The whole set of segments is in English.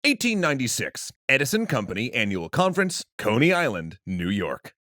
1896, Edison Company Annual Conference, Coney Island, New York.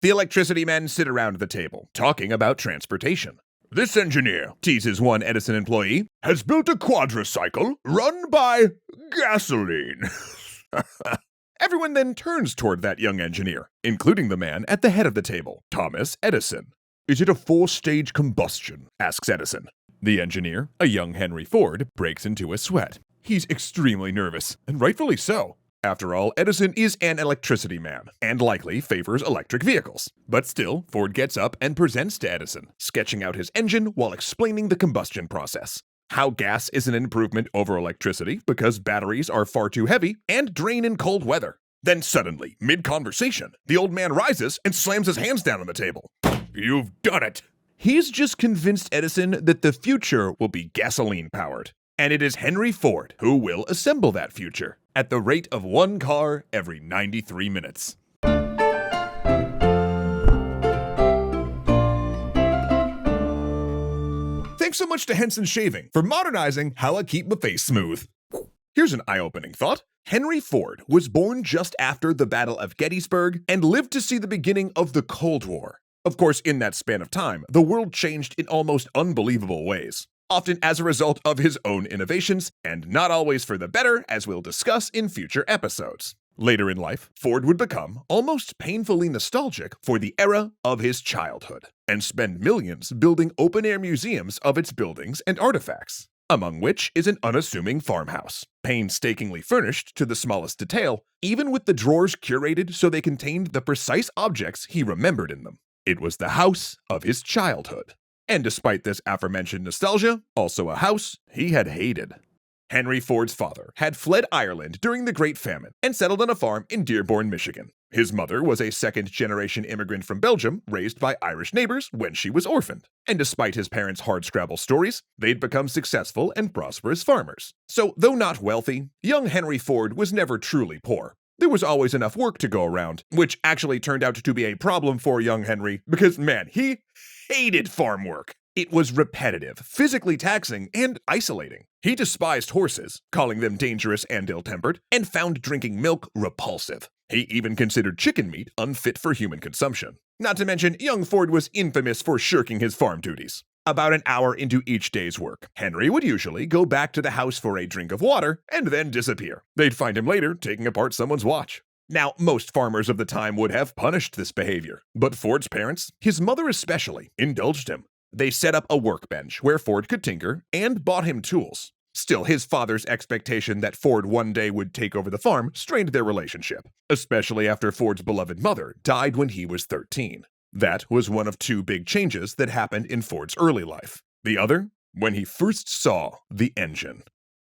The electricity men sit around the table, talking about transportation. "This engineer," teases one Edison employee, "has built a quadricycle run by gasoline." Everyone then turns toward that young engineer, including the man at the head of the table, Thomas Edison. "Is it a four-stage combustion?" asks Edison. The engineer, a young Henry Ford, breaks into a sweat. He's extremely nervous, and rightfully so. After all, Edison is an electricity man, and likely favors electric vehicles. But still, Ford gets up and presents to Edison, sketching out his engine while explaining the combustion process. How gas is an improvement over electricity because batteries are far too heavy and drain in cold weather. Then suddenly, mid-conversation, the old man rises and slams his hands down on the table. "You've done it!" He's just convinced Edison that the future will be gasoline-powered. And it is Henry Ford who will assemble that future, at the rate of one car every 93 minutes. Thanks so much to Henson Shaving for modernizing how I keep my face smooth. Here's an eye-opening thought. Henry Ford was born just after the Battle of Gettysburg and lived to see the beginning of the Cold War. Of course, in that span of time, the world changed in almost unbelievable ways, often as a result of his own innovations, and not always for the better, as we'll discuss in future episodes. Later in life, Ford would become almost painfully nostalgic for the era of his childhood, and spend millions building open-air museums of its buildings and artifacts, among which is an unassuming farmhouse, painstakingly furnished to the smallest detail, even with the drawers curated so they contained the precise objects he remembered in them. It was the house of his childhood. And despite this aforementioned nostalgia, also a house he had hated. Henry Ford's father had fled Ireland during the Great Famine and settled on a farm in Dearborn, Michigan. His mother was a second-generation immigrant from Belgium, raised by Irish neighbors when she was orphaned. And despite his parents' hardscrabble stories, they'd become successful and prosperous farmers. So, though not wealthy, young Henry Ford was never truly poor. There was always enough work to go around, which actually turned out to be a problem for young Henry because, man, he hated farm work. It was repetitive, physically taxing, and isolating. He despised horses, calling them dangerous and ill-tempered, and found drinking milk repulsive. He even considered chicken meat unfit for human consumption. Not to mention, young Ford was infamous for shirking his farm duties. About an hour into each day's work, Henry would usually go back to the house for a drink of water and then disappear. They'd find him later taking apart someone's watch. Now, most farmers of the time would have punished this behavior, but Ford's parents, his mother especially, indulged him. They set up a workbench where Ford could tinker and bought him tools. Still, his father's expectation that Ford one day would take over the farm strained their relationship, especially after Ford's beloved mother died when he was 13. That was one of two big changes that happened in Ford's early life. The other, when he first saw the engine.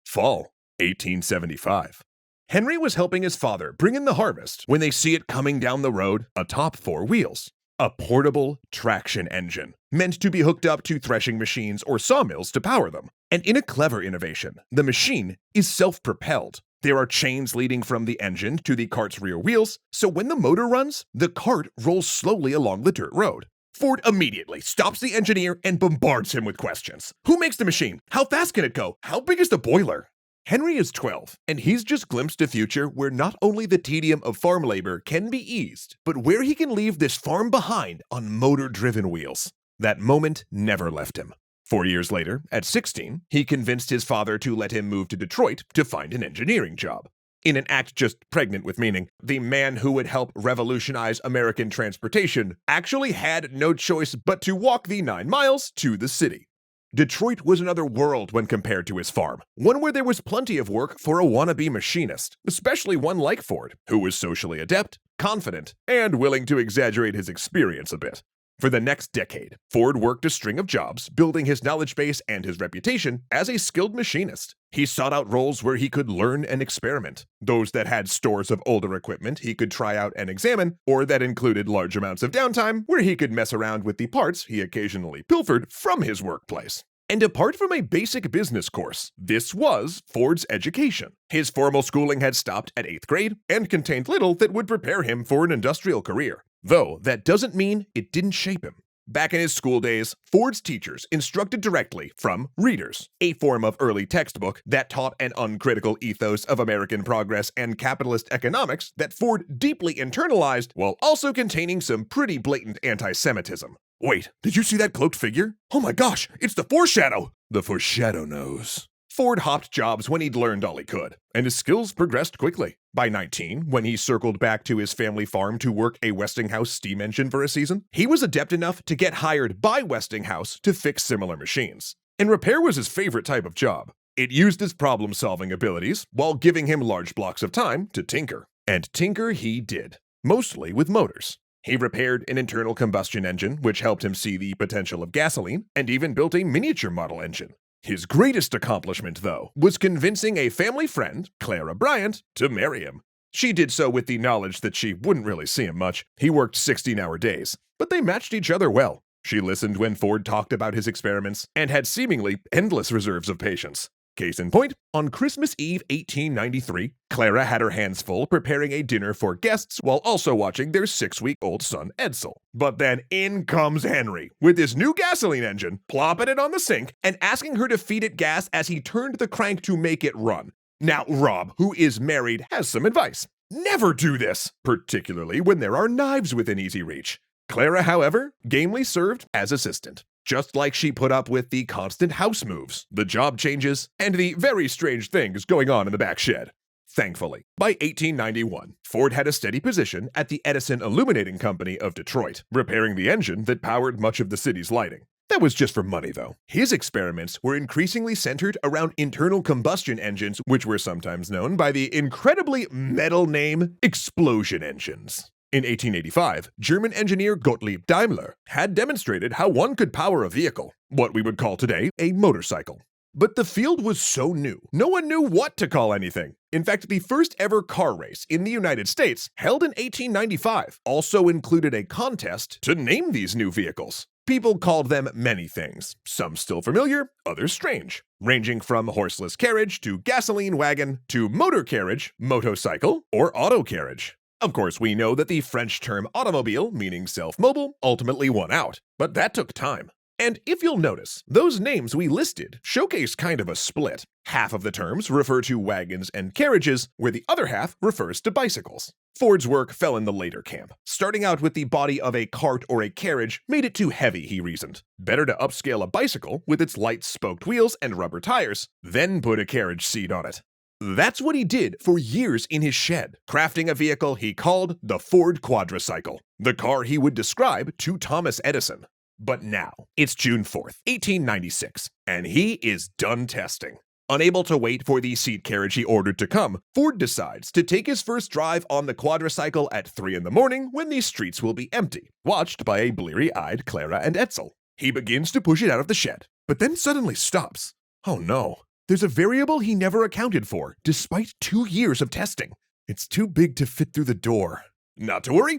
Fall, 1875. Henry was helping his father bring in the harvest when they see it coming down the road atop four wheels. A portable traction engine, meant to be hooked up to threshing machines or sawmills to power them. And in a clever innovation, the machine is self-propelled. There are chains leading from the engine to the cart's rear wheels, so when the motor runs, the cart rolls slowly along the dirt road. Ford immediately stops the engineer and bombards him with questions. Who makes the machine? How fast can it go? How big is the boiler? Henry is 12, and he's just glimpsed a future where not only the tedium of farm labor can be eased, but where he can leave this farm behind on motor-driven wheels. That moment never left him. 4 years later, at 16, he convinced his father to let him move to Detroit to find an engineering job. In an act just pregnant with meaning, the man who would help revolutionize American transportation actually had no choice but to walk the 9 miles to the city. Detroit was another world when compared to his farm, one where there was plenty of work for a wannabe machinist, especially one like Ford, who was socially adept, confident, and willing to exaggerate his experience a bit. For the next decade, Ford worked a string of jobs, building his knowledge base and his reputation as a skilled machinist. He sought out roles where he could learn and experiment, those that had stores of older equipment he could try out and examine, or that included large amounts of downtime where he could mess around with the parts he occasionally pilfered from his workplace. And apart from a basic business course, this was Ford's education. His formal schooling had stopped at 8th grade and contained little that would prepare him for an industrial career. Though that doesn't mean it didn't shape him. Back in his school days, Ford's teachers instructed directly from readers, a form of early textbook that taught an uncritical ethos of American progress and capitalist economics that Ford deeply internalized while also containing some pretty blatant anti-Semitism. Wait, did you see that cloaked figure? Oh my gosh, it's the foreshadow! The foreshadow knows. Ford hopped jobs when he'd learned all he could, and his skills progressed quickly. By 19, when he circled back to his family farm to work a Westinghouse steam engine for a season, he was adept enough to get hired by Westinghouse to fix similar machines. And repair was his favorite type of job. It used his problem-solving abilities while giving him large blocks of time to tinker. And tinker he did, mostly with motors. He repaired an internal combustion engine, which helped him see the potential of gasoline, and even built a miniature model engine. His greatest accomplishment, though, was convincing a family friend, Clara Bryant, to marry him. She did so with the knowledge that she wouldn't really see him much. He worked 16-hour days, but they matched each other well. She listened when Ford talked about his experiments and had seemingly endless reserves of patience. Case in point, on Christmas Eve 1893, Clara had her hands full preparing a dinner for guests while also watching their 6-week-old son Edsel. But then in comes Henry with his new gasoline engine, plopping it on the sink and asking her to feed it gas as he turned the crank to make it run. Now Rob, who is married, has some advice. Never do this, particularly when there are knives within easy reach. Clara, however, gamely served as assistant. Just like she put up with the constant house moves, the job changes, and the very strange things going on in the back shed. Thankfully, by 1891, Ford had a steady position at the Edison Illuminating Company of Detroit, repairing the engine that powered much of the city's lighting. That was just for money, though. His experiments were increasingly centered around internal combustion engines, which were sometimes known by the incredibly metal name explosion engines. In 1885, German engineer Gottlieb Daimler had demonstrated how one could power a vehicle, what we would call today a motorcycle. But the field was so new, no one knew what to call anything. In fact, the first ever car race in the United States, held in 1895, also included a contest to name these new vehicles. People called them many things, some still familiar, others strange, ranging from horseless carriage to gasoline wagon to motor carriage, motocycle, or auto carriage. Of course, we know that the French term automobile, meaning self-mobile, ultimately won out, but that took time. And if you'll notice, those names we listed showcase kind of a split. Half of the terms refer to wagons and carriages, where the other half refers to bicycles. Ford's work fell in the later camp. Starting out with the body of a cart or a carriage made it too heavy, he reasoned. Better to upscale a bicycle with its light spoked wheels and rubber tires, then put a carriage seat on it. That's what he did for years in his shed, crafting a vehicle he called the Ford Quadricycle, the car he would describe to Thomas Edison. But now, it's June 4th, 1896, and he is done testing. Unable to wait for the seat carriage he ordered to come, Ford decides to take his first drive on the quadricycle at 3 in the morning when the streets will be empty, watched by a bleary-eyed Clara and Edsel. He begins to push it out of the shed, but then suddenly stops. Oh no. There's a variable he never accounted for, despite 2 years of testing. It's too big to fit through the door. Not to worry.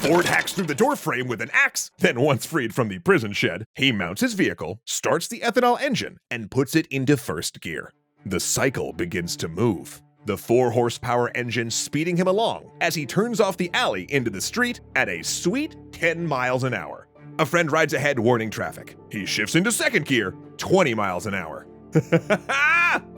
Ford hacks through the door frame with an axe, then once freed from the prison shed, he mounts his vehicle, starts the ethanol engine, and puts it into first gear. The cycle begins to move, the 4-horsepower engine speeding him along as he turns off the alley into the street at a sweet 10 miles an hour. A friend rides ahead warning traffic. He shifts into second gear, 20 miles an hour.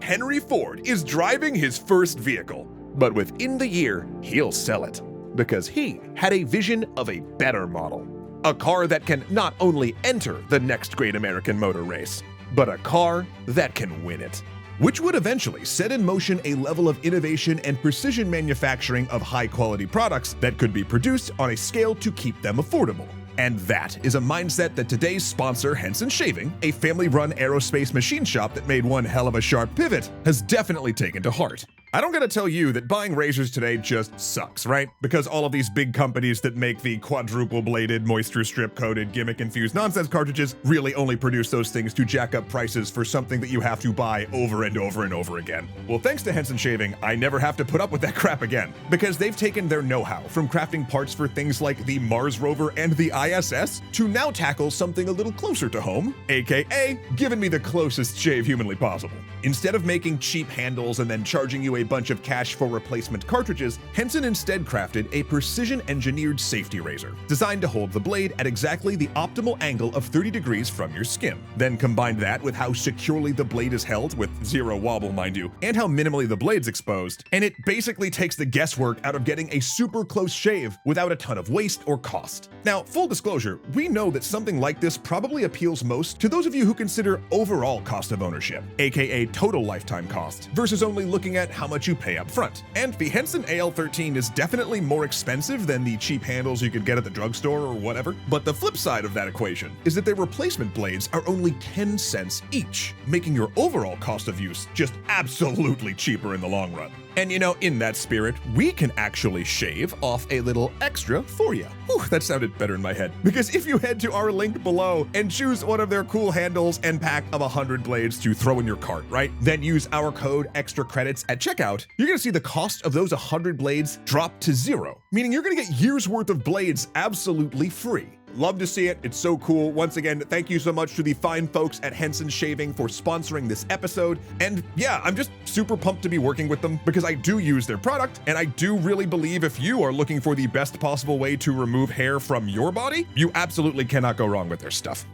Henry Ford is driving his first vehicle, but within the year, he'll sell it. Because he had a vision of a better model. A car that can not only enter the next great American motor race, but a car that can win it. Which would eventually set in motion a level of innovation and precision manufacturing of high-quality products that could be produced on a scale to keep them affordable. And that is a mindset that today's sponsor, Henson Shaving, a family-run aerospace machine shop that made one hell of a sharp pivot, has definitely taken to heart. I don't gotta tell you that buying razors today just sucks, right? Because all of these big companies that make the quadruple-bladed, moisture strip-coated, gimmick-infused nonsense cartridges really only produce those things to jack up prices for something that you have to buy over and over and over again. Well, thanks to Henson Shaving, I never have to put up with that crap again, because they've taken their know-how from crafting parts for things like the Mars rover and the ISS to now tackle something a little closer to home, aka giving me the closest shave humanly possible. Instead of making cheap handles and then charging you a bunch of cash for replacement cartridges, Henson instead crafted a precision-engineered safety razor, designed to hold the blade at exactly the optimal angle of 30 degrees from your skin. Then combined that with how securely the blade is held, with zero wobble mind you, and how minimally the blade's exposed, and it basically takes the guesswork out of getting a super close shave without a ton of waste or cost. Now, full disclosure, we know that something like this probably appeals most to those of you who consider overall cost of ownership, aka total lifetime cost, versus only looking at how much you pay up front. And the Henson AL13 is definitely more expensive than the cheap handles you could get at the drugstore or whatever, but the flip side of that equation is that their replacement blades are only 10 cents each, making your overall cost of use just absolutely cheaper in the long run. And you know, in that spirit, we can actually shave off a little extra for you. Whew, that sounded better in my head. Because if you head to our link below and choose one of their cool handles and pack of 100 blades to throw in your cart, right? Then use our code extra credits at checkout, you're gonna see the cost of those 100 blades drop to 0, meaning you're gonna get years worth of blades absolutely free. Love to see it. It's so cool. Once again, thank you so much to the fine folks at Henson Shaving for sponsoring this episode. And yeah, I'm just super pumped to be working with them because I do use their product, and I do really believe if you are looking for the best possible way to remove hair from your body, you absolutely cannot go wrong with their stuff.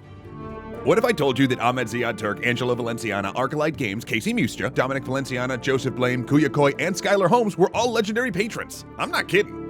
What if I told you that Ahmed Ziad Turk, Angelo Valenciana, Arcalite Games, Casey Mustra, Dominic Valenciana, Joseph Blaine, Kuya Koi, and Skylar Holmes were all legendary patrons? I'm not kidding.